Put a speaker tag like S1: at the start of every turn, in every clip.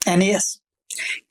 S1: NAS,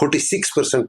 S2: 46%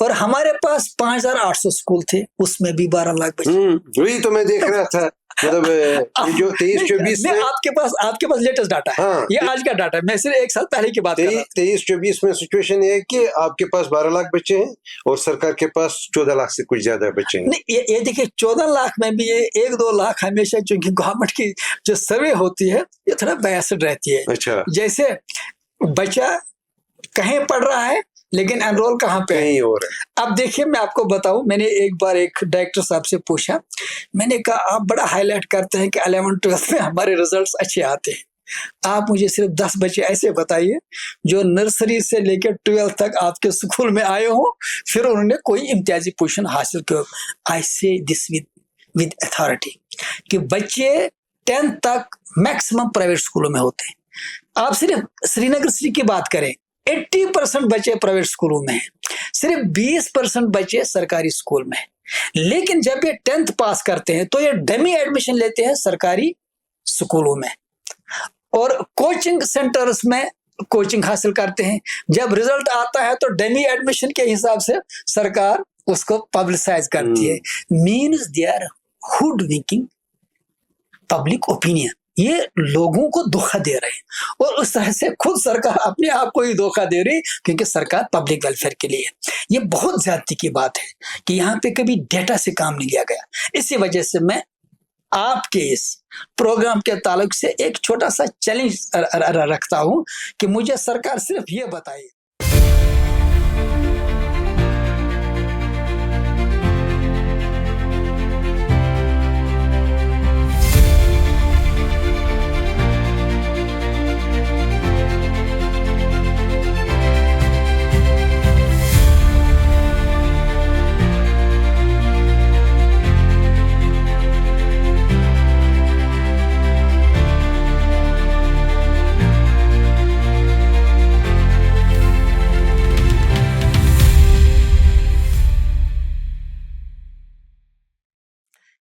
S1: اور ہمارے پاس 5,800 school تھے، اس میں بھی 12 لاکھ بچے.
S2: وہی تو میں دیکھ رہا تھا، مطلب جو 23-24 میں
S1: آپ کے پاس لیٹسٹ ڈاٹا ہے، یہ آج کا ڈاٹا ہے، میں صرف ایک سال پہلے کی بات کر رہا ہوں.
S2: 23-24 میں سچویشن یہ ہے کہ آپ کے پاس 12 لاکھ بچے ہیں اور سرکار کے پاس 14 لاکھ سے کچھ زیادہ بچے ہیں.
S1: نہیں، یہ دیکھیں 14 لاکھ میں بھی یہ 1-2 لاکھ ہمیشہ چونکہ گورنمنٹ کی جو سروے ہوتی ہے یہ تھوڑا بیاسڈ رہتی ہے.
S2: اچھا،
S1: جیسے بچہ کہیں پڑھ رہا ہے لیکن انرول کہاں پہ
S2: کہیں اور ہے.
S1: اب دیکھیے میں آپ کو بتاؤں، میں نے ایک بار ایک ڈائریکٹر صاحب سے پوچھا، میں نے کہا آپ بڑا ہائی لائٹ کرتے ہیں کہ 11-12 میں ہمارے ریزلٹس اچھے آتے ہیں، آپ مجھے صرف 10 بچے ایسے بتائیے جو نرسری سے لے کے 12 تک آپ کے اسکول میں آئے ہوں پھر انہوں نے کوئی امتیازی پوزیشن حاصل کیا. آئی سے دس ود اتھارٹی کہ بچے 10 تک میکسیمم پرائیویٹ اسکولوں میں ہوتے ہیں. آپ صرف سری نگر سٹی کی بات کریں، 80% بچے پرائیویٹ اسکولوں میں ہیں، صرف 20% بچے سرکاری اسکول میں ہیں. لیکن جب یہ 10th پاس کرتے ہیں تو یہ ڈمی ایڈمیشن لیتے ہیں سرکاری اسکولوں میں اور کوچنگ سینٹرز میں کوچنگ حاصل کرتے ہیں. جب رزلٹ آتا ہے تو ڈمی ایڈمیشن کے حساب سے سرکار اس کو پبلسائز کرتی ہے. Means they are hoodwinking public opinion. یہ لوگوں کو دھوکہ دے رہے ہیں اور اس طرح سے خود سرکار اپنے آپ کو ہی دھوکہ دے رہی کیونکہ سرکار پبلک ویلفیئر کے لیے. یہ بہت زیادتی کی بات ہے کہ یہاں پہ کبھی ڈیٹا سے کام نہیں لیا گیا. اسی وجہ سے میں آپ کے اس پروگرام کے تعلق سے ایک چھوٹا سا چیلنج رکھتا ہوں کہ مجھے سرکار صرف یہ بتائیے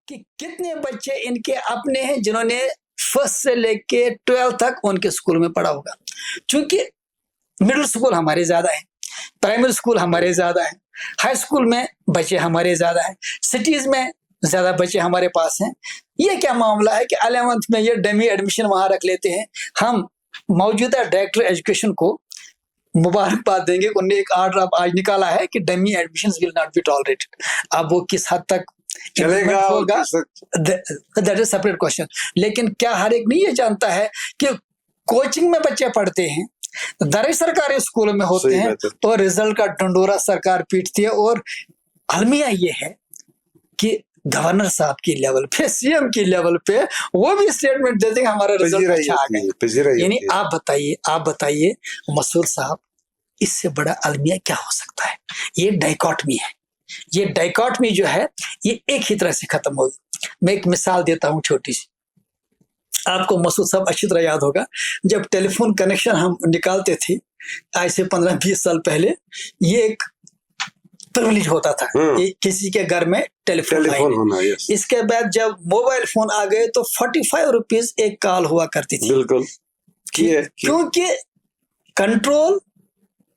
S1: کہ کتنے بچے ان کے اپنے ہیں جنہوں نے 1 سے لے کے 12 تک ان کے اسکول میں پڑھا ہوگا. چونکہ مڈل اسکول ہمارے زیادہ ہیں، پرائمری اسکول ہمارے زیادہ ہیں، ہائی اسکول میں بچے ہمارے زیادہ ہیں، سٹیز میں زیادہ بچے ہمارے پاس ہیں. یہ کیا معاملہ ہے کہ 11th میں یہ ڈمی ایڈمیشن وہاں رکھ لیتے ہیں؟ ہم موجودہ ڈائریکٹر ایجوکیشن کو مبارکباد دیں گے، انہوں نے ایک آرڈر آج نکالا ہے کہ dummy admissions will not be tolerated. اب وہ کس حد تک
S2: چلے گا
S1: ہوگا دیٹ از سیپریٹ کوشچن. لیکن کیا ہر ایک نہیں یہ جانتا ہے کہ کوچنگ میں بچے پڑھتے ہیں، درج سرکاری اسکولوں میں ہوتے ہیں اور رزلٹ کا ڈنڈورا سرکار پیٹتی ہے. اور المیہ یہ ہے کہ گورنر صاحب کی لیول پہ، سی ایم کی لیول پہ وہ بھی اسٹیٹمنٹ دیتے ہیں ہمارا رزلٹ اچھا آ گیا. یعنی آپ بتائیے مسعود صاحب، اس سے بڑا المیہ کیا ہو سکتا ہے؟ یہ ڈائیکاٹمی ہے. یہ ڈائیکاٹمی جو ہے یہ ایک ہی طرح سے ختم ہوگی. میں ایک مثال دیتا ہوں چھوٹی سی، آپ کو مسعود صاحب اچھی طرح یاد ہوگا جب ٹیلی فون کنیکشن ہم نکالتے تھے آج سے 15-20 سال پہلے، یہ ایک پرولیج ہوتا تھا کسی کے گھر میں ٹیلی فون ہونا. اس کے بعد جب موبائل فون آ گئے تو 45 روپیز ایک کال ہوا کرتی تھی. بالکل، کیونکہ کنٹرول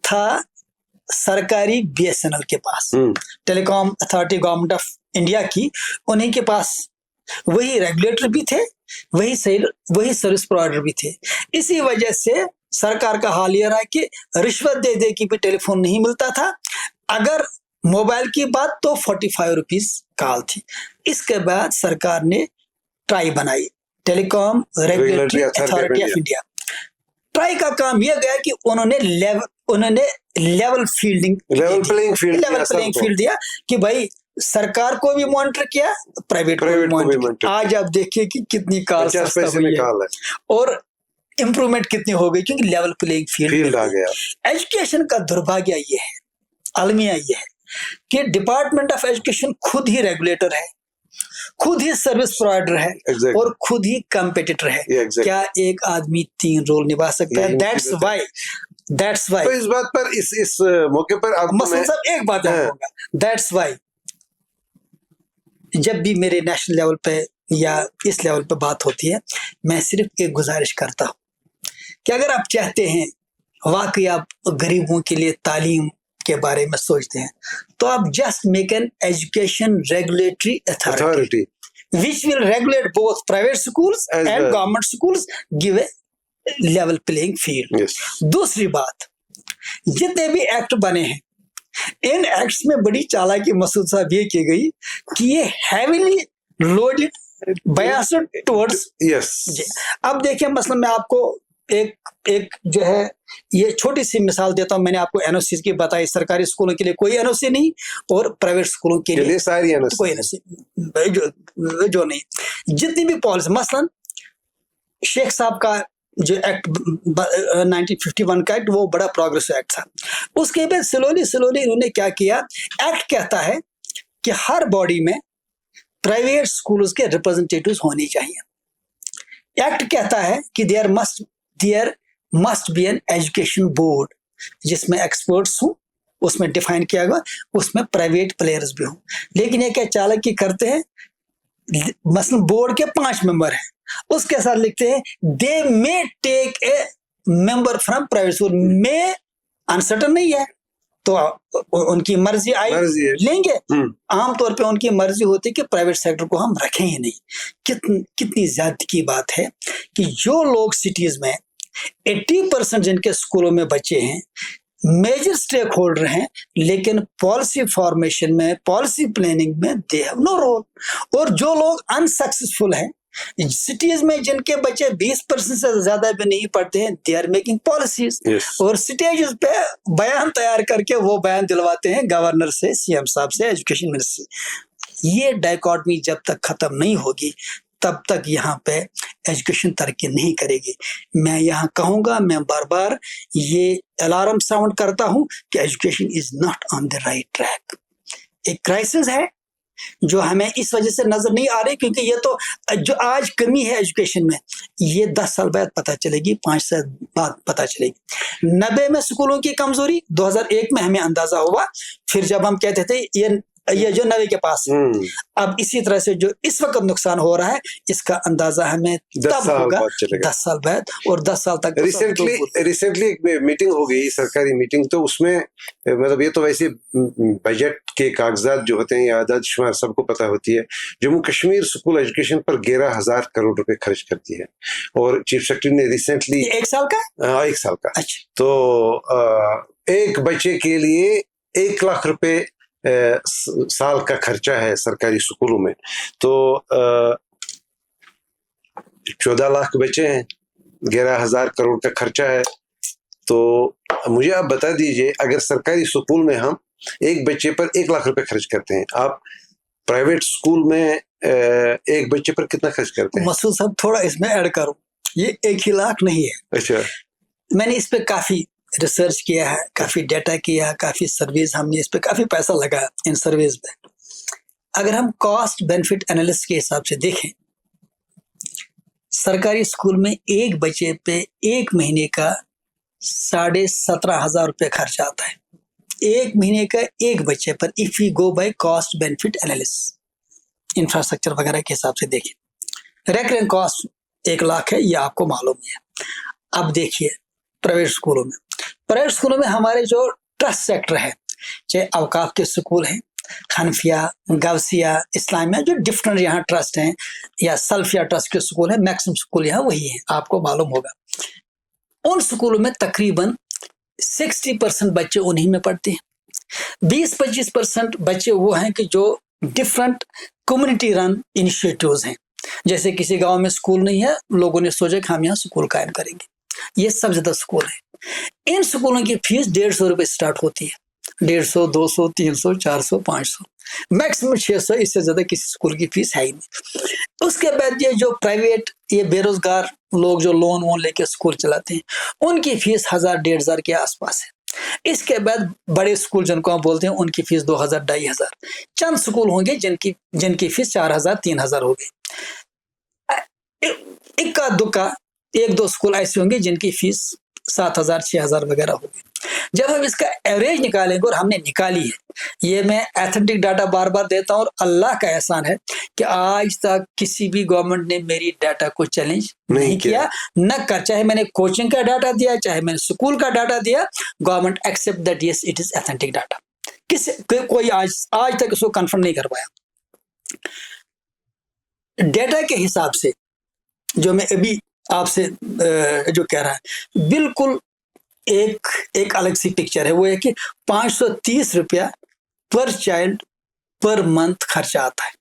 S1: تھا سرکاری BSNL کے پاس، ٹیلی کام اتھارٹی گورنمنٹ آف انڈیا کی، انہیں کے پاس وہی ریگولیٹر بھی تھے، وہی سروس پرووائڈر بھی تھے. اسی وجہ سے سرکار کا حال یہ رہا کہ رشوت دے دے کے بھی ٹیلی فون نہیں ملتا تھا. اگر موبائل کی بات تو 45 روپیز کال تھی. اس کے بعد سرکار نے ٹرائی بنائی، telecom regulatory authority of India. TRAI کا کام یہ گیا کہ انہوں نے لیول پلینگ فیلڈ دیا کہ بھائی سرکار کو بھی مانیٹر کیا، پرائیویٹ کو بھی مانیٹر کیا. آج آپ دیکھیے کہ کتنی کال سستا ہوئی ہے اور امپرومنٹ کتنی ہو گئی کیونکہ لیول پلینگ فیلڈ آ گیا. ایجوکیشن کا دربھاگیہ یہ ہے، المیہ یہ ہے کہ ڈپارٹمنٹ آف ایجوکیشن خود ہی ریگولیٹر ہے، خود ہی سروس پرووائڈر ہے اور خود ہی کمپیٹیٹر ہے. کیا ایک آدمی 3 رول نبھا سکتا ہے؟ دیٹس وائی
S2: اس بات پر اس موقع پر
S1: مسعود صاحب ایک بات آپ ہوگا، دیٹس وائی جب بھی میرے نیشنل لیول پہ یا اس لیول پہ بات ہوتی ہے میں صرف ایک گزارش کرتا ہوں کہ اگر آپ چاہتے ہیں واقعی آپ غریبوں کے لیے تعلیم کے بارے میں سوچتے ہیں تو آپ just make an education regulatory authority which will regulate both private schools
S2: As
S1: and
S2: well.
S1: government schools, give a level playing field.
S2: Yes.
S1: دوسری بات, جتنے بھی ایکٹ بنے ہیں ان ایکٹس میں بڑی چالاکی مسعود صاحب یہ کی گئی کہ یہ heavily loaded biased towards.
S2: Yes.
S1: اب دیکھیں مثلا میں آپ کو ایک جو ہے یہ چھوٹی سی مثال دیتا ہوں. میں نے آپ کو این او سی کی بتائی, سرکاری اسکولوں کے لیے کوئی این او سی نہیں اور پرائیویٹ اسکولوں کے لیے
S2: ساری
S1: کوئی این او سی جو نہیں. جتنی بھی پالیسی مثلا شیخ صاحب کا جو ایکٹ 1951 کا ایکٹ وہ بڑا پروگریسو ایکٹ تھا. اس کے بعد سلولی انہوں نے کیا کیا, ایکٹ کہتا ہے کہ ہر باڈی میں پرائیویٹ اسکولز کے ریپرزنٹیٹیوز ہونے چاہیے. ایکٹ کہتا ہے کہ there must be an education board جس میں ایکسپرٹس ہوں, اس میں ڈیفائن کیا گیا, اس میں پرائیویٹ پلیئرز بھی ہوں. لیکن یہ کیا چالکی کرتے ہیں, مثلا بورڈ کے 5 ممبر ہیں, اس کے ساتھ لکھتے ہیں دے مے ٹیک اے ممبر فرام پرائیویٹ اسکول. میں انسرٹن نہیں ہے تو ان کی مرضی آئی لیں گے. عام طور پہ ان کی مرضی ہوتی ہے کہ پرائیویٹ سیکٹر کو ہم رکھیں ہی نہیں. کتنی زیادتی کی بات ہے کہ جو لوگ سٹیز میں 80% جن کے اسکولوں میں بچے ہیں میجر اسٹیک ہولڈر ہیں, لیکن پالیسی فارمیشن میں, پالیسی پلاننگ میں دے ہیو نو رول. اور جو لوگ انسکسیسفل ہیں سٹیز میں جن کے بچے 20% سے زیادہ بھی نہیں پڑھتے ہیں, دے آر میکنگ پالیسیز اور سٹیجز پہ بیان تیار کر کے وہ بیان دلواتے ہیں گورنر سے, سی ایم صاحب سے, ایجوکیشن منسٹر سے. یہ ڈائیکاٹمی جب تک ختم نہیں ہوگی تب تک یہاں پہ ایجوکیشن ترقی نہیں کرے گی. میں یہاں کہوں گا, میں بار بار یہ الارم ساؤنڈ کرتا ہوں کہ education is not on the right track. ایک کرائسس ہے جو ہمیں اس وجہ سے نظر نہیں آ رہی کیونکہ یہ تو جو آج کمی ہے ایجوکیشن میں یہ 10 سال بعد پتہ چلے گی, 5 سال بعد پتہ چلے گی. 90 میں اسکولوں کی کمزوری 2001 میں ہمیں اندازہ ہوا, پھر جب ہم کہتے تھے یہ جو 90 کے پاس ہے, اب اسی طرح سے جو اس وقت نقصان ہو رہا ہے اس کا اندازہ ہمیں تب ہوگا 10 سال بعد, اور 10 سال تک.
S2: ریسنٹلی ایک میٹنگ ہو گئی, سرکاری میٹنگ, تو اس میں مطلب یہ تو ویسے بجٹ کے کاغذات جو ہوتے ہیں یا اعداد شمار سب کو پتہ ہوتی ہے. جموں کشمیر اسکول ایجوکیشن پر 11,000 کروڑ روپے خرچ کرتی ہے, اور چیف سیکرٹری نے ریسنٹلی
S1: 1 سال کا
S2: 1 سال کا تو ایک بچے کے لیے 1 لاکھ روپے سال کا خرچہ ہے سرکاری اسکولوں میں. تو 14 لاکھ بچے ہیں, 11,000 کروڑ کا خرچہ ہے. تو مجھے آپ بتا دیجئے اگر سرکاری اسکول میں ہم ایک بچے پر 1 لاکھ روپے خرچ کرتے ہیں, آپ پرائیویٹ اسکول میں ایک بچے پر کتنا خرچ کرتے ہیں؟
S1: مسعود صاحب تھوڑا اس میں ایڈ کروں, یہ 1 ہی لاکھ نہیں ہے.
S2: اچھا,
S1: میں نے اس پہ کافی ریسرچ کیا ہے, کافی ڈیٹا کیا, کافی سرویز, ہم نے اس پہ کافی پیسہ لگایا ان سرویز پہ. اگر ہم کاسٹ بینیفٹ انالیسس کے حساب سے دیکھیں, سرکاری اسکول میں ایک بچے پہ 1 مہینے کا 17,500 روپے خرچ آتا ہے. 1 مہینے کا ایک بچے پر, if you go by cost benefit analysis, infrastructure وغیرہ کے حساب سے دیکھیں. ریکرنگ کاسٹ 1 لاکھ ہے, یہ آپ کو معلوم ہے. اب دیکھیے پرائیویٹ اسکولوں میں ہمارے جو ٹرسٹ سیکٹر ہے, چاہے اوقاف کے اسکول ہیں, حنفیہ, غوثیہ, اسلامیہ, جو ڈفرنٹ یہاں ٹرسٹ ہیں, یا سلفیہ ٹرسٹ کے اسکول ہیں, میکسیمم اسکول یہاں وہی ہیں, آپ کو معلوم ہوگا. ان اسکولوں میں تقریباً 60% بچے انہی میں پڑھتے ہیں. 20-25% بچے وہ ہیں کہ جو ڈفرنٹ کمیونٹی رن انیشیٹیوز ہیں. جیسے کسی گاؤں میں اسکول نہیں ہے, لوگوں نے سوچا کہ ہم یہاں اسکول قائم کریں گے. یہ سب زیادہ اسکول ہیں. ان اسکولوں کی فیس 150 روپے اسٹارٹ ہوتی ہے, 150, 200, 300, 400, 500, میکسیمم 600, اس سے زیادہ کسی اسکول کی فیس ہے ہی نہیں. اس کے بعد یہ جو پرائیویٹ, یہ بے روزگار لوگ جو لون وون لے کے اسکول چلاتے ہیں, ان کی فیس 1,000-1,500 کے آس پاس ہے. اس کے بعد بڑے اسکول جن کو ہم بولتے ہیں ان کی فیس 2,000-2,500. چند اسکول ہوں گے جن کی فیس 4,000-3,000 ہوگی. اکا دکا 1-2 اسکول ایسے ہوں گے جن کی فیس 7,000 6,000 وغیرہ ہوگی. جب ہم اس کا ایوریج نکالیں گے، اور ہم نے نکالی ہے، یہ میں ایتھنٹک ڈاٹا بار بار دیتا ہوں، اور اللہ کا احسان ہے کہ آج تک کسی بھی گورنمنٹ نے میری ڈاٹا کو چیلنج نہیں کیا نہ کر. چاہے میں نے کوچنگ کا ڈاٹا دیا، چاہے میں نے اسکول کا ڈاٹا دیا، government accept that yes it is authentic data. کوئی آج تک اس کو کنفرم نہیں کر پایا. ڈیٹا کے حساب سے جو میں ابھی آپ سے جو کہہ رہا ہے، بالکل ایک الگ سی پکچر ہے. وہ ہے کہ 530 روپیہ پر چائلڈ پر منتھ خرچہ آتا ہے.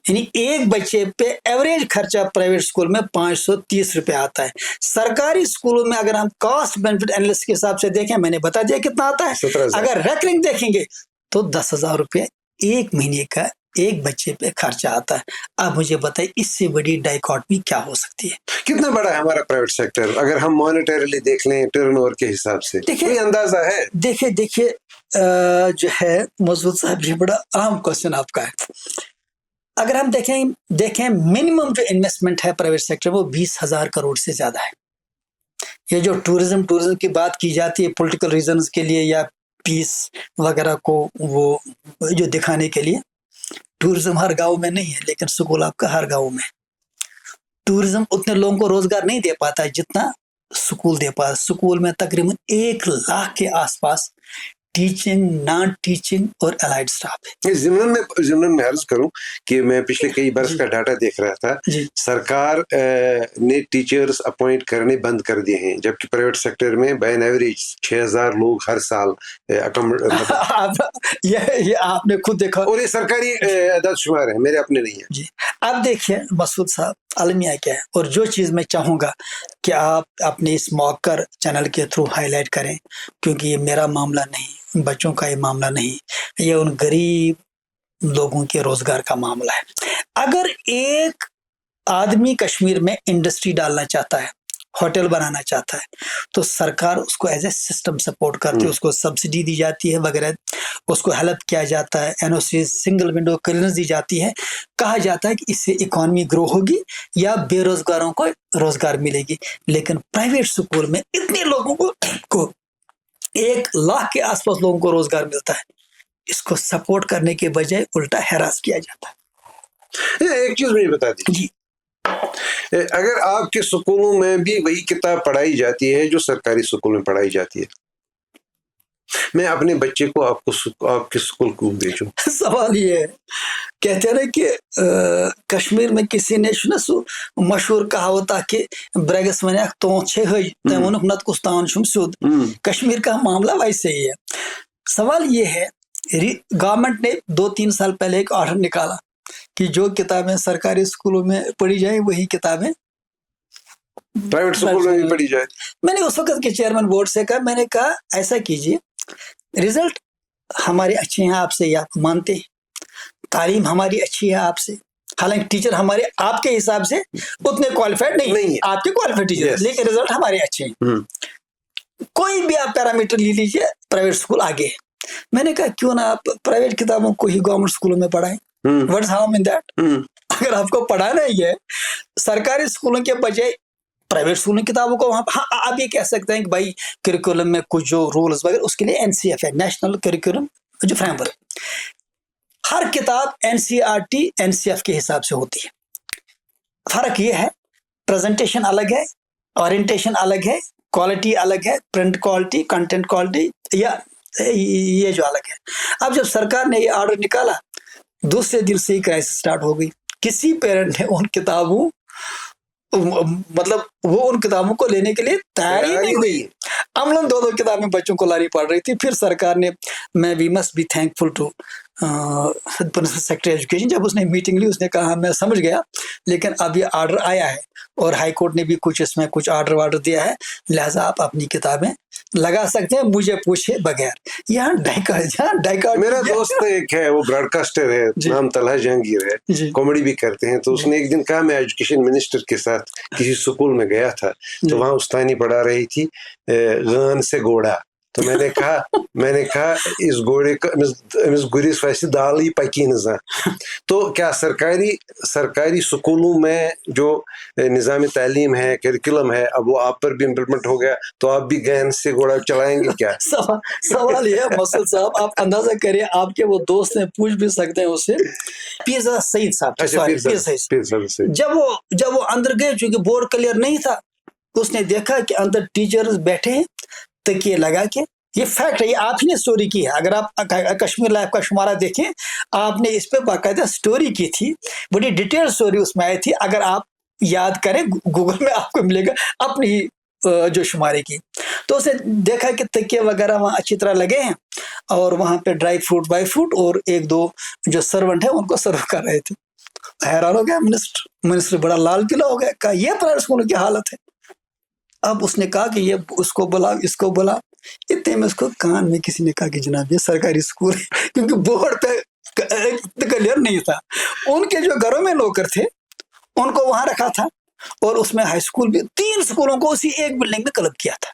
S1: یعنی ایک بچے پہ ایوریج خرچہ پرائیویٹ اسکول میں 530 روپے آتا ہے. سرکاری اسکولوں میں اگر ہم کاسٹ بینیفٹ اینالسس کے حساب سے دیکھیں، میں نے بتا دیا کتنا آتا ہے. اگر ریکرنگ دیکھیں گے تو 10,000 روپے ایک مہینے کا ایک بچے پہ خرچہ آتا ہے. اب مجھے بتائیے اس سے بڑی ڈائیکاٹمی کیا ہو سکتی ہے؟
S2: کتنا بڑا ہے ہمارا پرائیویٹ سیکٹر اگر ہم مانیٹریلی دیکھ لیں ٹرن اوور کے حساب سے؟ کوئی اندازہ ہے؟
S1: دیکھیے جو ہے مسعود صاحب، یہ بڑا اہم کوشچن آپ کا ہے. اگر ہم دیکھیں منیمم جو انویسٹمنٹ ہے پرائیویٹ سیکٹر میں وہ 20,000 کروڑ سے زیادہ ہے. یہ جو ٹورزم کی بات کی جاتی ہے پولیٹیکل ریزنز کے لیے یا پیس وغیرہ کو وہ جو دکھانے کے لیے، ٹورزم ہر گاؤں میں نہیں ہے، لیکن سکول آپ کا ہر گاؤں میں. ٹورزم اتنے لوگوں کو روزگار نہیں دے پاتا ہے جتنا سکول دے پاتا. سکول میں تقریباً 100,000 کے آس پاس ٹیچنگ، نان ٹیچنگ اور الائڈ سٹاف ہے.
S2: ضمن میں عرض کروں کہ میں پچھلے کئی برس کا ڈاٹا دیکھ رہا تھا. سرکار نے ٹیچرز اپوائنٹ کرنے بند کر دیے ہیں، جبکہ پرائیویٹ سیکٹر میں بائی ایوریج 6,000 لوگ ہر سال
S1: یہ آپ نے خود دیکھا،
S2: اور یہ سرکاری اعداد شمار ہے، میرے اپنے نہیں ہیں.
S1: اب دیکھیے مسعود صاحب، المیہ کیا ہے، اور جو چیز میں چاہوں گا کہ آپ اپنے اس موقر چینل کے تھرو ہائی لائٹ کریں، کیونکہ یہ میرا معاملہ نہیں، بچوں کا یہ معاملہ نہیں، یہ ان غریب لوگوں کے روزگار کا معاملہ ہے. اگر ایک آدمی کشمیر میں انڈسٹری ڈالنا چاہتا ہے، ہوٹل بنانا چاہتا ہے، تو سرکار اس کو ایز اے سسٹم سپورٹ کرتی ہے، اس کو سبسڈی دی جاتی ہے وغیرہ، اس کو ہیلپ کیا جاتا ہے، NOC سنگل ونڈو کلیئرنس دی جاتی ہے. کہا جاتا ہے کہ اس سے اکانومی گرو ہوگی یا بے روزگاروں کو روزگار ملے گی. لیکن پرائیویٹ سکول میں اتنے لوگوں کو 100,000 کے آس پاس لوگوں کو روزگار ملتا ہے، اس کو سپورٹ کرنے کے بجائے الٹا ہراس کیا جاتا ہے.
S2: ایک چیز مجھے بتا دیجیے، اگر آپ کے سکولوں میں بھی وہی کتاب پڑھائی جاتی ہے جو سرکاری سکول میں پڑھائی جاتی ہے، میں اپنے بچے کو آپ کے سکول کو بھیجوں؟
S1: سوال یہ ہے، کہتے ہیں نا کہ کشمیر میں کسی نے سو مشہور کہاوت کہ برگس ون تو تمہ نت کس تان چھم سیود. کشمیر کا معاملہ ویسے ہی ہے. سوال یہ ہے، گورنمنٹ نے 2-3 سال پہلے ایک آرڈر نکالا کہ جو کتابیں سرکاری اسکولوں میں پڑھی جائیں وہی کتابیں
S2: پرائیویٹ اسکول میں بھی پڑھی جائے.
S1: میں نے اس وقت کے چیئرمین بورڈ سے کہا، میں نے کہا ایسا کیجیے، رزلٹ ہمارے اچھے ہیں، آپ سے یہ آپ مانتے ہیں، تعلیم ہماری اچھی ہے آپ سے، حالانکہ ٹیچر ہمارے آپ کے حساب سے اتنے کوالیفائڈ نہیں ہے، آپ کے کوالیفائڈ ٹیچر، لیکن رزلٹ ہمارے اچھے ہیں. کوئی بھی آپ پیرامیٹر لے لیجیے، پرائیویٹ اسکول آگے ہے. میں نے کہا کیوں نہ آپ پرائیویٹ کتابوں کو ہی گورنمنٹ اسکولوں میں پڑھائیں. What's harm in that؟ اگر آپ کو پڑھانا ہی ہے سرکاری اسکولوں کے بجائے پرائیویٹ اسکولوں کی کتابوں کو، وہاں آپ یہ کہہ سکتے ہیں کہ بھائی کریکولم میں کچھ جو رولز وغیرہ اس کے لیے NCF ہے، نیشنل کریکولم جو فریم ورک. ہر کتاب NCERT NCF کے حساب سے ہوتی ہے. فرق یہ ہے پریزنٹیشن الگ ہے، اورینٹیشن الگ ہے، کوالٹی الگ ہے، پرنٹ کوالٹی، کنٹینٹ کوالٹی، یا یہ جو الگ ہے. اب جب سرکار نے یہ آرڈر نکالا، دوسرے دن سے ہی کرائسس سٹارٹ ہو گئی. کسی پیرنٹ نے ان کتابوں مطلب وہ ان کتابوں کو لینے کے لیے تیار ہی نہیں ہوئی. عملاً 2 کتابیں بچوں کو لانی پڑ رہی تھی. پھر سرکار نے، میں we must be thankful to principal secretary education, جب اس نے میٹنگ لی اس نے کہا میں سمجھ گیا، لیکن اب یہ آرڈر آیا ہے اور ہائی کورٹ نے بھی اس میں کچھ آرڈر وارڈر دیا ہے، لہٰذا آپ اپنی کتابیں لگا سکتے ہیں مجھے پوچھے بغیر. یہاں ڈائیکاٹ
S2: میرا دوست ایک ہے، وہ براڈ کاسٹر ہے، نام طلحہ جہانگیر ہے، کامیڈی بھی کرتے ہیں. تو اس نے ایک دن کہا میں ایجوکیشن منسٹر کے ساتھ کسی سکول میں گیا تھا، تو وہاں استانی پڑھا رہی تھی غان سے گوڑا. تو میں نے کہا اس گھوڑے کا امس گرس ویسے دال ہی پکی نہ. تو کیا سرکاری سکولوں میں جو نظام تعلیم ہے کریکولم ہے اب وہ آپ پر بھی امپلیمنٹ ہو گیا تو آپ بھی گین سے گھوڑا چلائیں گے کیا؟
S1: سوال یہ ہے مسعود صاحب، آپ اندازہ کریں، آپ کے وہ دوست ہیں، پوچھ بھی سکتے ہیں اسے، پیرزادہ سعید صاحب، جب وہ اندر گئے چونکہ بورڈ کلیئر نہیں تھا، اس نے دیکھا کہ اندر ٹیچرز بیٹھے ہیں تکیے لگا کے. یہ فیکٹ ہے، یہ آپ ہی نے سٹوری کی ہے. اگر آپ کشمیر لائف کا شمارہ دیکھیں، آپ نے اس پہ باقاعدہ سٹوری کی تھی، بڑی ڈیٹیل سٹوری اس میں آئی تھی. اگر آپ یاد کریں گوگل میں آپ کو ملے گا اپنی ہی جو شمارے کی. تو اسے دیکھا کہ تکیے وغیرہ وہاں اچھی طرح لگے ہیں اور وہاں پہ ڈرائی فروٹ وائی فروٹ اور ایک دو جو سرونٹ ہیں ان کو سرو کر رہے تھے. حیران ہو گیا منسٹر بڑا لال قلعہ ہو گیا، کہا یہ پرائیویٹ اسکولوں کی حالت ہے. اب اس نے کہا کہ یہ اس کو بلا اتنے میں اس کو کان میں کسی نے کہا کہ جناب یہ سرکاری اسکول ہے، کیونکہ بورڈ پہ کلیئر نہیں تھا. ان کے جو گھروں میں نوکر تھے ان کو وہاں رکھا تھا اور اس میں ہائی اسکول بھی 3 اسکولوں کو اسی ایک بلڈنگ میں کلب کیا تھا.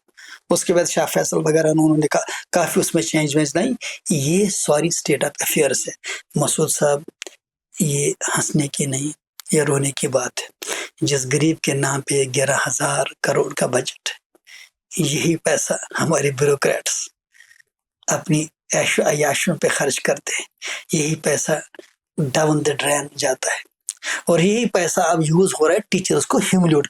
S1: اس کے بعد شاہ فیصل وغیرہ انہوں نے کافی اس میں چینج نہیں. یہ سوری اسٹیٹ آف افیئرس ہے مسعود صاحب، یہ ہنسنے کی نہیں، یہ رونے کی بات ہے. جس غریب کے نام پہ 11,000 کروڑ کا بجٹ ہے، یہی پیسہ ہمارے بیوروکریٹس اپنی عیش و عیاشوں پہ خرچ کرتے ہیں. یہی پیسہ ڈاؤن دا ڈرین جاتا ہے اور یہی پیسہ اب یوز ہو رہا ہے ٹیچرز کو ہیوملیٹ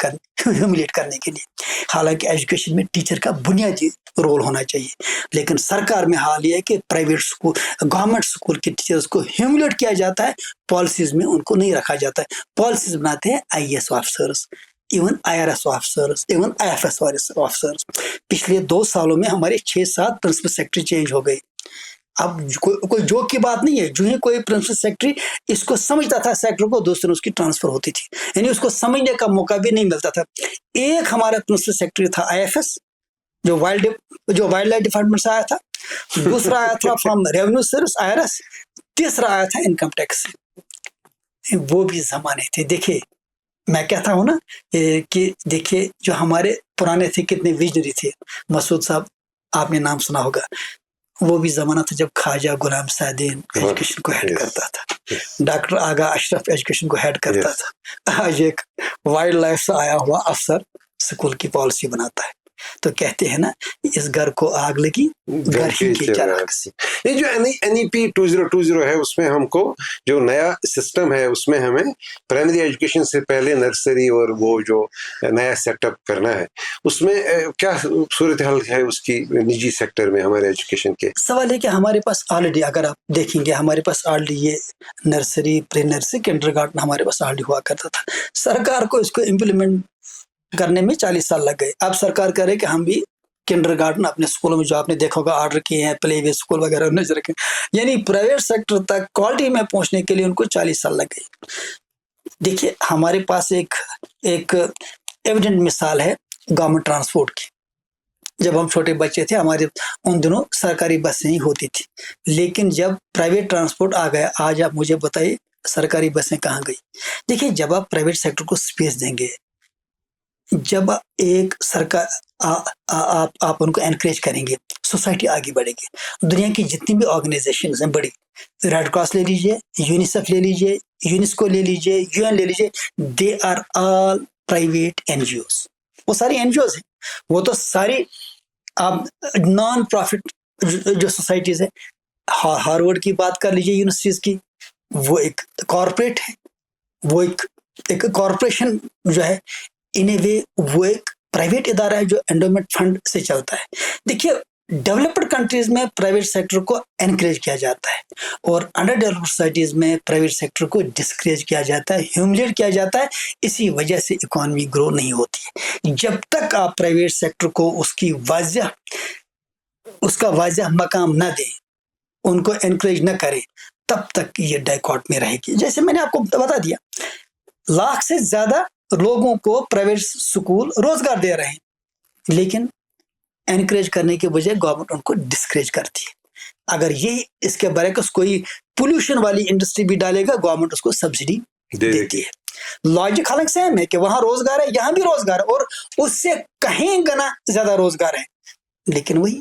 S1: کرنے کے لیے. حالانکہ ایجوکیشن میں ٹیچر کا بنیادی رول ہونا چاہیے، لیکن سرکار میں حال یہ ہے کہ پرائیویٹ اسکول گورنمنٹ اسکول کے ٹیچرز کو ہیوملیٹ کیا جاتا ہے، پالیسیز میں ان کو نہیں رکھا جاتا ہے. پالیسیز بناتے ہیں IAS officers, even IRS officers, even IFS officers. پچھلے 2 سالوں میں ہمارے 6-7 پرنسپل سیکرٹری چینج ہو گئے. اب کوئی جوک کی بات نہیں ہے، جو ہی کوئی پرنسپل سیکرٹری اس کو سمجھتا تھا سیکٹر کو، دوسرے اس کی ٹرانسفر ہوتی تھی، یعنی اس کو سمجھنے کا موقع بھی نہیں ملتا تھا. ایک ہمارا پرنسپل سیکرٹری تھا IFS جو وائلڈ لائف ڈپارٹمنٹ سے آیا تھا، دوسرا آیا تھا فرام ریونیو سروس IRS، تیسرا آیا تھا انکم ٹیکس. وہ بھی زمانے تھے. دیکھیے میں کہتا ہوں نا کہ دیکھیے جو ہمارے پرانے تھے کتنے ویژنری تھے. مسعود صاحب آپ نے نام سنا ہوگا، وہ بھی زمانہ تھا جب خواجہ غلام سعدین ایجوکیشن کو ہیڈ کرتا تھا، ڈاکٹر آغا اشرف ایجوکیشن کو ہیڈ کرتا تھا. آج ایک وائلڈ لائف سے آیا ہوا افسر اسکول کی پالیسی بناتا ہے. تو کہتے ہیں نا اس گھر کو آگ لگی گھر ہی کی چراغ سے.
S2: یہ جو NEP 2020 ہے اس میں ہم کو جو نیا سسٹم ہے اس میں ہمیں پرائمری ایجوکیشن سے پہلے نرسری اور وہ جو نیا سیٹ اپ کرنا ہے، اس میں کیا صورتحال ہے اس کی نجی سیکٹر میں ہمارے ایجوکیشن کے؟
S1: سوال ہے کہ ہمارے پاس آلریڈی اگر آپ دیکھیں گے ہمارے پاس آلریڈی یہ nursery pre nursery kindergarten ہمارے پاس آلریڈی ہوا کرتا تھا. سرکار کو اس کو امپلیمنٹ کرنے میں 40 سال لگ گئے. اب سرکار کرے کہ ہم بھی کنڈر گارڈن اپنے اسکولوں میں جو آپ نے دیکھا ہوگا آرڈر کیے ہیں، پلے وے اسکول وغیرہ نظر رکھیں، یعنی پرائیویٹ سیکٹر تک کوالٹی میں پہنچنے کے لیے ان کو 40 سال لگ گئے. دیکھیے ہمارے پاس ایک ایویڈنٹ مثال ہے گورنمنٹ ٹرانسپورٹ کی. جب ہم چھوٹے بچے تھے ہمارے ان دنوں سرکاری بسیں ہی ہوتی تھی، لیکن جب پرائیویٹ ٹرانسپورٹ آ گیا، آج آپ مجھے بتائیے سرکاری بسیں کہاں گئی. دیکھیے جب آپ پرائیویٹ سیکٹر کو اسپیس دیں گے، جب ایک سرکار آپ ان کو انکریج کریں گے، سوسائٹی آگے بڑھے گی. دنیا کی جتنی بھی آرگنائزیشنز ہیں بڑی، ریڈ کراس لے لیجیے، یونیسیف لے لیجیے، یونیسکو لے لیجیے، UN لے لیجیے، they are all private NGOs. وہ ساری NGOs ہیں، وہ تو ساری آپ نان پروفٹ جو سوسائٹیز ہیں. ہارورڈ کی بات کر لیجیے، یونیورسٹیز کی، وہ ایک کارپوریٹ ہے، وہ ایک کارپوریشن جو ہے ان اے وے وہ ایک پرائیویٹ ادارہ ہے جو انڈومنٹ فنڈ سے چلتا ہے. دیکھیے ڈیولپڈ کنٹریز میں پرائیویٹ سیکٹر کو انکریج کیا جاتا ہے اور انڈر ڈیولپڈ سوسائٹیز میں پرائیویٹ سیکٹر کو ڈسکریج کیا جاتا ہے، ہیوملیٹ کیا جاتا ہے. اسی وجہ سے اکانومی گرو نہیں ہوتی ہے. جب تک آپ پرائیویٹ سیکٹر کو اس کا واضح مقام نہ دیں، ان کو انکریج نہ کریں، تب تک یہ ڈائیکاٹ میں رہے گی. جیسے میں نے آپ کو بتا دیا، 1 لاکھ سے زیادہ لوگوں کو پرائیویٹ سکول روزگار دے رہے ہیں، لیکن انکریج کرنے کے بجائے گورنمنٹ ان کو ڈسکریج کرتی ہے. اگر یہ اس کے برعکس کوئی پولوشن والی انڈسٹری بھی ڈالے گا، گورنمنٹ اس کو سبسڈی دیتی ہے. لاجک حالانکہ سیم ہے کہ وہاں روزگار ہے، یہاں بھی روزگار ہے، اور اس سے کہیں گنا زیادہ روزگار ہے، لیکن وہی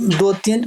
S1: 2, 3,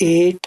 S1: 8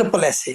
S1: SSSA,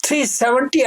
S1: 370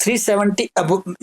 S1: 370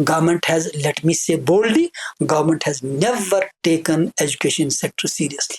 S1: Government has, let me say boldly, government has never taken education sector seriously.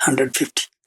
S1: 150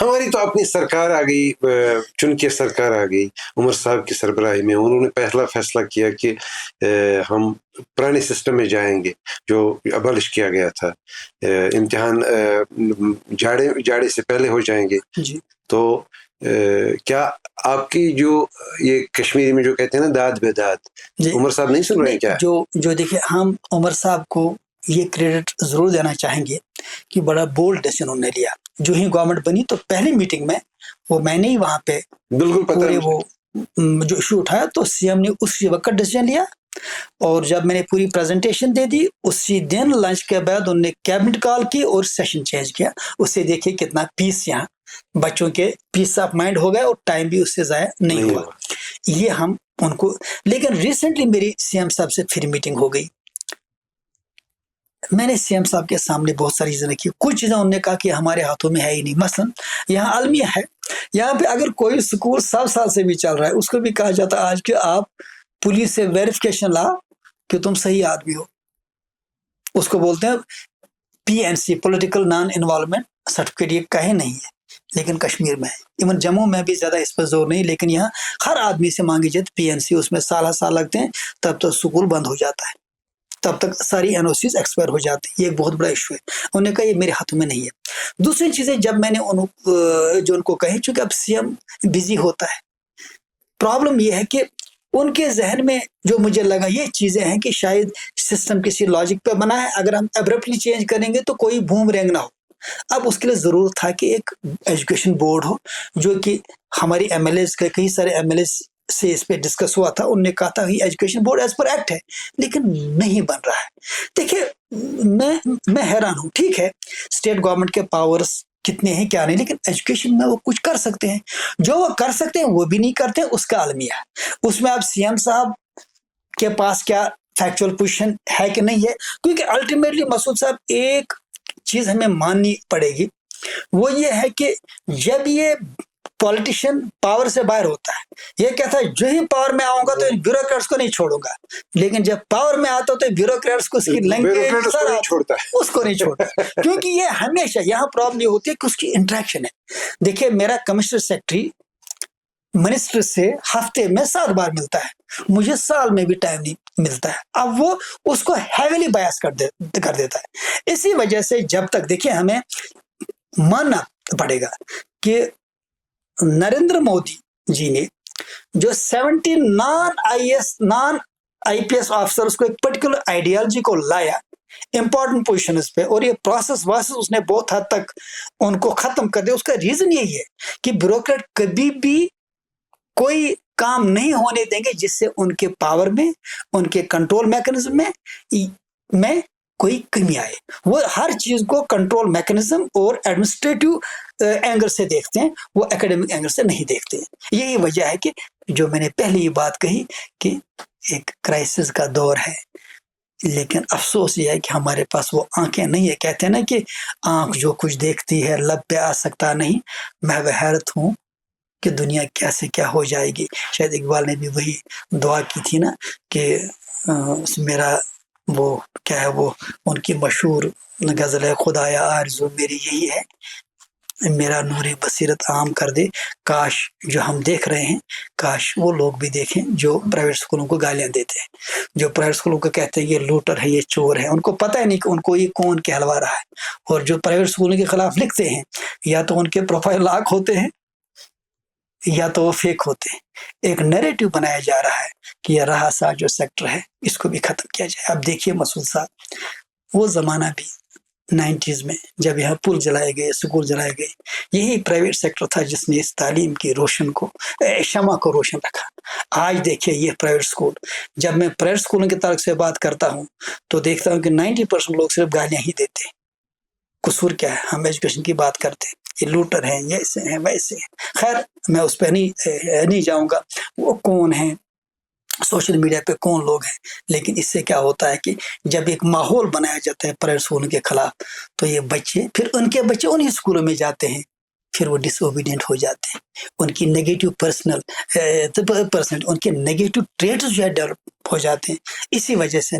S2: ہماری تو اپنی سرکار آ گئی، چن کے سرکار آ گئی عمر صاحب کی سربراہی میں. انہوں نے پہلا فیصلہ کیا کہ ہم پرانے سسٹم میں جائیں گے جو ابالش کیا گیا تھا. امتحان جاڑے سے پہلے ہو جائیں گے.
S1: جی
S2: تو کیا آپ کی جو یہ کشمیری میں جو کہتے ہیں نا داد بے داد،
S1: جی
S2: عمر صاحب نہیں سن رہے ہیں کیا؟
S1: جو دیکھیے، ہم عمر صاحب کو یہ کریڈٹ ضرور دینا چاہیں گے کہ بڑا بولڈ ڈیسیژن انہوں نے لیا. جو ہی گورنمنٹ بنی تو پہلی میٹنگ میں میں نے ہی وہاں پہ
S2: بالکل پتہ
S1: پورے
S2: ہے
S1: وہ جو ایشو اٹھایا تو سی ایم نے اسی وقت ڈیسیژن لیا. اور جب میں نے پوری پریزنٹیشن دے دی، اسی دن لنچ کے بعد انہوں نے کیبنٹ کال کی اور سیشن چینج کیا. اس سے دیکھیے کتنا پیس، یہاں بچوں کے پیس آف مائنڈ ہو گئے اور ٹائم بھی اس سے ضائع نہیں ہوا. یہ ہم ان کو، لیکن ریسنٹلی میری سی ایم صاحب سے پھر میٹنگ ہو گئی. میں نے سی ایم صاحب کے سامنے بہت ساری چیزیں کی. کچھ چیزیں انہوں نے کہا کہ ہمارے ہاتھوں میں ہے ہی نہیں. مثلا یہاں المیہ ہے، یہاں پہ اگر کوئی سکول 100 سال سے بھی چل رہا ہے، اس کو بھی کہا جاتا ہے آج کہ آپ پولیس سے ویریفیکیشن لا کہ تم صحیح آدمی ہو. اس کو بولتے ہیں PNC، political non involvement certificate. یہ کہیں نہیں ہے لیکن کشمیر میں ہے. ایون جموں میں بھی زیادہ اس پر زور نہیں، لیکن یہاں ہر آدمی سے مانگی جاتی PNC. اس میں سال لگتے ہیں، تب تک سکول بند ہو جاتا ہے، تب تک ساری NOCs ایکسپائر ہو جاتی ہے. یہ ایک بہت بڑا ایشو ہے. انہوں نے کہا یہ میرے ہاتھوں میں نہیں ہے. دوسری چیزیں جب میں نے جو ان کو کہی، چونکہ اب CM بزی ہوتا ہے، پرابلم یہ ہے کہ ان کے ذہن میں جو مجھے لگا یہ چیزیں ہیں کہ شاید سسٹم کسی لاجک پہ بنا ہے، اگر ہم ابرپٹلی چینج کریں گے تو کوئی بوم رینگ نہ ہو. اب اس کے لیے ضرورت تھا کہ ایک ایجوکیشن بورڈ ہو، جو کہ ہماری MLAs کے کئی سارے MLAs سے اس پہ ڈسکس ہوا تھا. انہوں نے کہا تھا یہ education board as per act ہے، لیکن نہیں بن رہا ہے. دیکھیے میں حیران ہوں. ٹھیک ہے اسٹیٹ گورنمنٹ کے پاورز کتنے ہیں کیا نہیں، لیکن ایجوکیشن میں وہ کچھ کر سکتے ہیں. جو وہ کر سکتے ہیں وہ بھی نہیں کرتے، اس کا المیہ ہے. اس میں اب CM صاحب کے پاس کیا فیکچوئل پوزیشن ہے کہ نہیں ہے، کیونکہ الٹیمیٹلی مسعود صاحب ایک چیز ہمیں ماننی پڑے گی، وہ یہ ہے کہ جب یہ پولیٹیشین پاور سے باہر ہوتا ہے، یہ کہتا ہے جو ہی پاور میں آؤں گا تو ان بیوروکریٹس کو نہیں چھوڑوں گا، لیکن جب پاور میں آتا تو بیوروکریٹس کو اس کی لینگویج اس کو نہیں چھوڑتا. کیونکہ یہ ہمیشہ یہاں پرابلم یہ ہوتی ہے کہ اس کی انٹریکشن ہے. دیکھیے میرا کمشنر سیکٹری منسٹر سے ہفتے میں 7 بار ملتا ہے، مجھے سال میں بھی ٹائم نہیں ملتا ہے. اب وہ اس کو ہیویلی بایاس کر دیتا ہے. اسی وجہ سے جب تک دیکھیں ہمیں ماننا پڑے گا کہ نریندر مودی جی نے جو 70 نان IPS آفیسرز کو ایک پرٹیکولر آئیڈیالوجی کو لایا امپورٹنٹ پوزیشنز پہ، اور یہ پروسیس اس نے بہت حد تک ان کو ختم کر دیا. اس کا ریزن یہی ہے کہ بیوروکریٹ کبھی بھی کوئی کام نہیں ہونے دیں گے جس سے ان کے پاور میں، ان کے کنٹرول میکنزم میں کوئی کمی آئے. وہ ہر چیز کو کنٹرول میکنزم اور ایڈمنسٹریٹو اینگل سے دیکھتے ہیں، وہ ایکیڈمک اینگل سے نہیں دیکھتے ہیں. یہی وجہ ہے کہ جو میں نے پہلے یہ بات کہی کہ ایک کرائسس کا دور ہے، لیکن افسوس یہ ہے کہ ہمارے پاس وہ آنکھیں نہیں ہے. کہتے ہیں نا کہ آنکھ جو کچھ دیکھتی ہے لب پہ آ سکتا نہیں. میں حیرت ہوں کہ دنیا کیسے کیا ہو جائے گی. شاید اقبال نے بھی وہی دعا کی تھی نا کہ میرا وہ کیا ہے، وہ ان کی مشہور غزل ہے، خدایا آرزو میری یہی ہے، میرا نور بصیرت عام کر دے. کاش جو ہم دیکھ رہے ہیں کاش وہ لوگ بھی دیکھیں جو پرائیویٹ اسکولوں کو گالیاں دیتے ہیں، جو پرائیویٹ اسکولوں کو کہتے ہیں یہ لوٹر ہے، یہ چور ہے. ان کو پتہ ہی نہیں کہ ان کو یہ کون کہلوا رہا ہے. اور جو پرائیویٹ اسکولوں کے خلاف لکھتے ہیں یا تو ان کے پروفائل لاک ہوتے ہیں یا تو وہ فیک ہوتے ہیں. ایک نیریٹو بنایا جا رہا ہے کہ یہ رہا سا جو سیکٹر ہے اس کو بھی ختم کیا جائے. اب دیکھیے مسعود صاحب، وہ زمانہ بھی 90s میں جب یہاں پل جلائے گئے، سکول جلائے گئے، یہی پرائیویٹ سیکٹر تھا جس نے اس تعلیم کی روشن کو، شمع کو روشن رکھا. آج دیکھیے یہ پرائیویٹ اسکول، جب میں پرائیویٹ اسکولوں کے تعلق سے بات کرتا ہوں تو دیکھتا ہوں کہ 90% لوگ صرف گالیاں ہی دیتے ہیں. قصور کیا ہے؟ ہم ایجوکیشن کی بات کرتے ہیں، یہ لوٹر ہیں، یہ ایسے ہیں ویسے ہیں. خیر میں اس پہ نہیں جاؤں گا، وہ کون ہیں، سوشل میڈیا پہ کون لوگ ہیں. لیکن اس سے کیا ہوتا ہے کہ جب ایک ماحول بنایا جاتا ہے پرائیویٹ اسکولوں کے خلاف، تو یہ بچے پھر ان کے بچے انہی اسکولوں میں جاتے ہیں پھر وہ ڈس اوبیڈینٹ ہو جاتے ہیں. ان کی نیگیٹو پرسنل ان کے نیگیٹو ٹریٹس جو ہے ڈیولپ ہو جاتے ہیں. اسی وجہ سے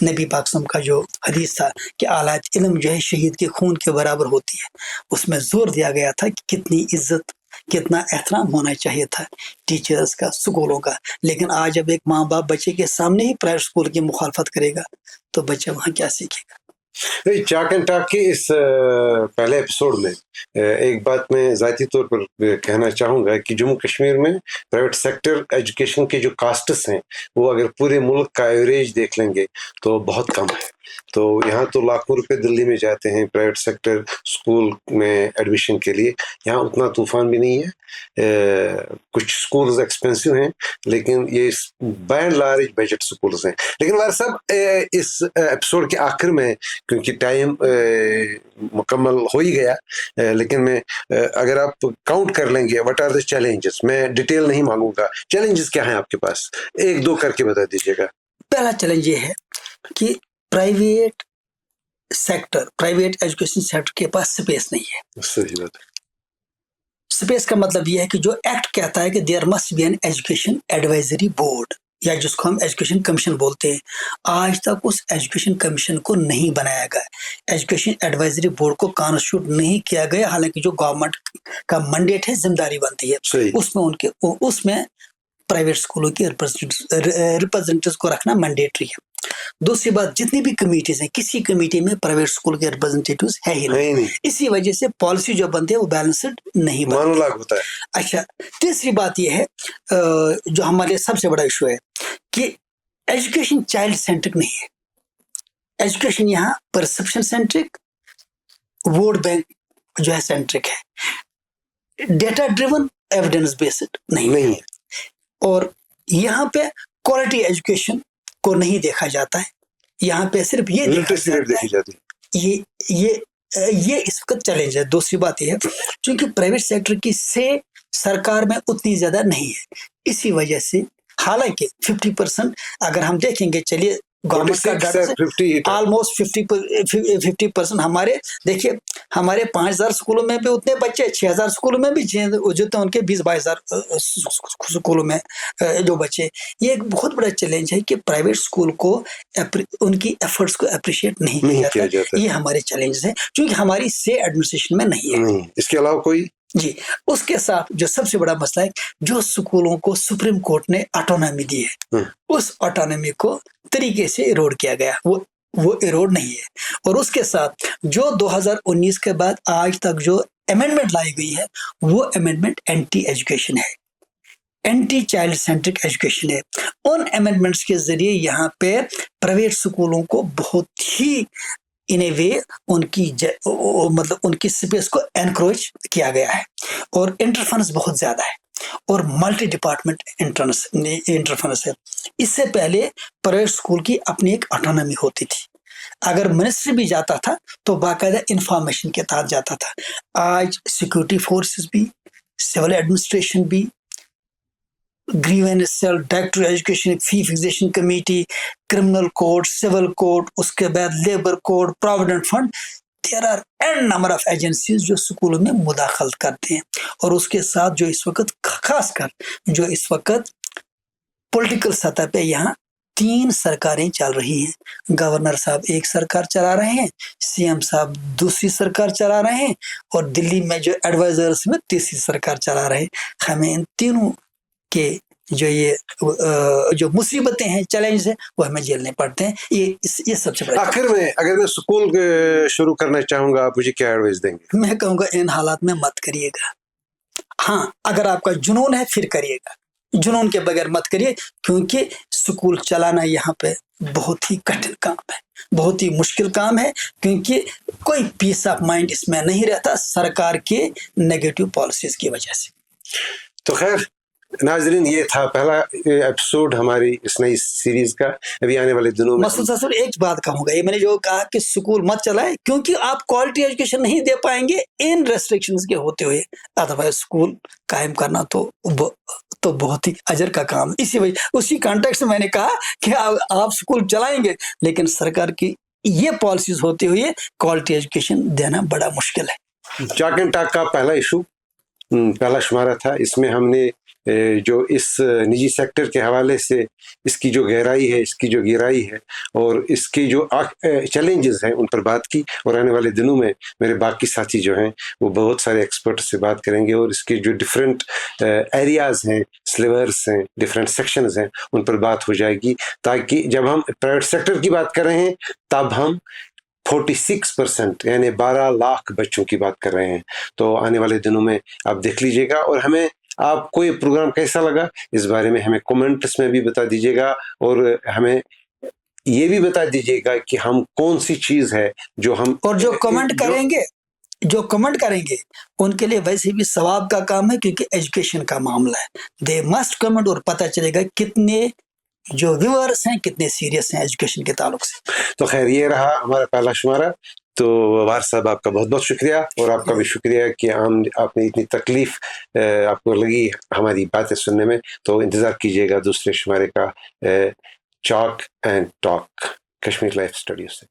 S1: نبی پاک صلی اللہ علیہ وسلم کا جو حدیث تھا کہ اعلیٰ علم جو ہے شہید کے خون کے برابر ہوتی ہے، اس میں زور دیا گیا تھا کہ کتنی عزت کتنا احترام ہونا چاہیے تھا ٹیچرز کا، اسکولوں کا. لیکن آج جب ایک ماں باپ بچے کے سامنے ہی پرائیویٹ اسکول کی مخالفت کرے گا تو بچہ وہاں کیا سیکھے گا؟
S2: چاک اینڈ ٹاک کے اس پہلے ایپیسوڈ میں ایک بات میں ذاتی طور پر کہنا چاہوں گا کہ جموں کشمیر میں پرائیویٹ سیکٹر ایجوکیشن کے جو کاسٹس ہیں وہ اگر پورے ملک کا ایوریج دیکھ لیں گے تو بہت کم ہے. تو یہاں تو لاکھوں روپے دلی میں جاتے ہیں پرائیویٹ سیکٹر اسکول میں ایڈمیشن کے لیے، یہاں اتنا طوفان بھی نہیں ہے. کچھ اسکولز ایکسپینسو ہیں لیکن یہ by and large budget schools ہیں. لیکن وار صاحب اس ایپیسوڈ کے آخر میں کیونکہ ٹائم مکمل ہو ہی گیا، لیکن میں اگر آپ کاؤنٹ کر لیں گے وٹ آر دا چیلنجز، میں ڈیٹیل نہیں مانگوں گا، چیلنجز کیا ہیں آپ کے پاس، ایک دو کر کے بتا دیجیے گا.
S1: پہلا چیلنج یہ ہے کہ پرائیویٹ ایجوکیشن سیکٹر کے پاس سپیس نہیں ہے.
S2: صحیح بات ہے.
S1: سپیس کا مطلب یہ ہے کہ جو ایکٹ کہتا ہے کہ there must be an education advisory board, یا جس کو ہم ایجوکیشن کمیشن بولتے ہیں، آج تک اس ایجوکیشن کمیشن کو نہیں بنایا گیا. ایجوکیشن ایڈوائزری بورڈ کو کانسٹیٹیوٹ نہیں کیا گیا، حالانکہ جو گورنمنٹ کا منڈیٹ ہے، ذمہ داری بنتی ہے، اس میں پرائیویٹ اسکولوں کے ریپرزینٹیوز کو رکھنا مینڈیٹری ہے. دوسری بات، جتنی بھی کمیٹیز ہیں، کسی کمیٹی میں پرائیویٹ اسکول کے ریپرزینٹیوز ہے ہی نہیں. اسی وجہ سے پالیسی جو بنتے ہیں وہ بیلنسڈ نہیں بنتے. اچھا، تیسری بات یہ ہے جو ہمارے سب سے بڑا ایشو ہے کہ ایجوکیشن چائلڈ سینٹرک نہیں ہے. ایجوکیشن یہاں پرسپشن سینٹرک، ووٹ بینک جو ہے سینٹرک ہے، ڈیٹا ڈریون ایویڈنس بیسڈ نہیں ہے. اور یہاں پہ کوالٹی ایجوکیشن کو نہیں دیکھا جاتا ہے، یہاں پہ صرف یہ دیکھی جاتی ہے. یہ اس وقت چیلنج ہے. دوسری بات یہ ہے چونکہ پرائیویٹ سیکٹر کی سے سرکار میں اتنی زیادہ نہیں ہے، اسی وجہ سے حالانکہ 50% اگر ہم دیکھیں گے، چلیے گورنمنٹ کا ڈاٹا سے آلموسٹ 50% ہمارے دیکھیے، ہمارے 5000 اسکولوں میں بھی اتنے بچے، 6000 اسکولوں میں بھی جتنے ان کے 20-22,000 اسکولوں میں جو بچے. یہ ایک بہت بڑا چیلنج ہے کہ پرائیویٹ اسکول کو ان کی ایفرٹس کو اپریشیٹ نہیں کیا جاتا. یہ ہمارے چیلنجز ہیں چونکہ ہماری سے ایڈمنسٹریشن میں نہیں ہے.
S2: اس کے علاوہ کوئی
S1: جی، اس کے ساتھ جو سب سے بڑا مسئلہ ہے، جو اسکولوں کو سپریم کورٹ نے آٹونومی دی ہے، اس آٹونومی کو طریقے سے ایروڈ کیا گیا، وہ ایروڈ نہیں ہے. اور اس کے ساتھ جو 2019 کے بعد آج تک جو امینڈمنٹ لائی گئی ہے، وہ امینڈمنٹ اینٹی ایجوکیشن ہے، اینٹی چائلڈ سینٹرک ایجوکیشن ہے. ان امینڈمنٹس کے ذریعے یہاں پہ پرائیویٹ اسکولوں کو بہت ہی ان اے وے ان کی سپیس کو انکروچ کیا گیا ہے، اور انٹرفرنس بہت زیادہ ہے، اور ملٹی ڈپارٹمنٹ انٹرفرنس ہے. اس سے پہلے پرائیویٹ اسکول کی اپنی ایک آٹونومی ہوتی تھی، اگر منسٹری بھی جاتا تھا تو باقاعدہ انفارمیشن کے تحت جاتا تھا. آج سیکورٹی فورسز بھی، سول ایڈمنسٹریشن بھی، grievance cell, director education fee fixation committee, criminal code, civil code, اس کے بعد labour code, provident fund, there are n number of agencies جو اسکولوں میں مداخلت کرتے ہیں. اور اس کے ساتھ جو اس وقت خاص کر جو اس وقت پولیٹیکل سطح پہ یہاں 3 سرکاریں چل رہی ہیں. گورنر صاحب ایک سرکار چلا رہے ہیں، سی ایم صاحب دوسری سرکار چلا رہے ہیں، اور دلی میں جو ایڈوائزرس میں تیسری سرکار چلا رہے ہیں. ہمیں ان تینوں کہ جو مصیبتیں ہیں، چیلنج ہیں، وہ ہمیں جھیلنے پڑتے ہیں. یہ سب سے بڑا.
S2: آخر میں اگر میں اسکول شروع کرنا چاہوں گا، آپ مجھے کیا ایڈوائز دیں گے؟
S1: میں کہوں گا ان حالات میں مت کریے گا. ہاں، اگر آپ کا جنون ہے پھر کریے گا، جنون کے بغیر مت کریے، کیونکہ اسکول چلانا یہاں پہ بہت ہی کٹھن کام ہے، بہت ہی مشکل کام ہے، کیونکہ کوئی پیس آف مائنڈ اس میں نہیں رہتا سرکار کے نیگیٹو پالیسیز کی وجہ سے.
S2: تو خیر ناظرین، یہ تھا پہلا ایپیسوڈ ہماری اس نئی سیریز کا. ابھی آنے والے دنوں میں
S1: مسعود صاحب ایک بات کہوں گا، یہ میں نے جو کہا کہ سکول مت چلائے، کیونکہ آپ کوالٹی ایجوکیشن نہیں دے پائیں گے ان ریسٹرکشنز کے ہوتے ہوئے. ادروائز سکول قائم کرنا تو بہت ہی اجر کا کام. اسی کانٹیکسٹ میں میں نے کہا کہ آپ سکول چلائیں گے، لیکن سرکار کی یہ پالیسیز ہوتے ہوئے کوالٹی ایجوکیشن دینا بڑا مشکل ہے.
S2: چاک اینڈ ٹاک کا پہلا ایشو پہلا شمارہ تھا. اس میں ہم نے جو اس نجی سیکٹر کے حوالے سے اس کی جو گہرائی ہے، اس کی جو گہرائی ہے اور اس کی جو چیلنجز ہیں ان پر بات کی. اور آنے والے دنوں میں میرے باقی ساتھی جو ہیں وہ بہت سارے ایکسپرٹ سے بات کریں گے اور اس کے جو ڈفرینٹ ایریاز ہیں، سلیورس ہیں، ڈفرینٹ سیکشنز ہیں، ان پر بات ہو جائے گی، تاکہ جب ہم پرائیویٹ سیکٹر کی بات کر رہے ہیں تب ہم 46% یعنی 12 لاکھ بچوں کی بات کر رہے ہیں. تو آنے والے دنوں میں آپ دیکھ لیجئے گا. اور ہمیں آپ کو یہ پروگرام کیسا لگا اس بارے میں ہمیں کومنٹس میں بھی بتا دیجئے گا، اور ہمیں یہ بھی بتا دیجئے گا کہ ہم کون سی چیز ہے جو ہم
S1: اور جو کمنٹ کریں گے ان کے لیے ویسے بھی ثواب کا کام ہے، کیونکہ ایجوکیشن کا معاملہ ہے. دے مسٹ کمنٹ، اور پتہ چلے گا کتنے جو ویورس ہیں کتنے سیریس ہیں ایجوکیشن کے تعلق سے.
S2: تو خیر یہ رہا ہمارا پہلا شمارہ. تو وار صاحب آپ کا بہت بہت شکریہ، اور آپ کا بھی شکریہ کہ آپ نے اتنی تکلیف آپ کو لگی ہماری باتیں سننے میں. تو انتظار کیجیے گا دوسرے شمارے کا chalk and talk Kashmir Life studio سے.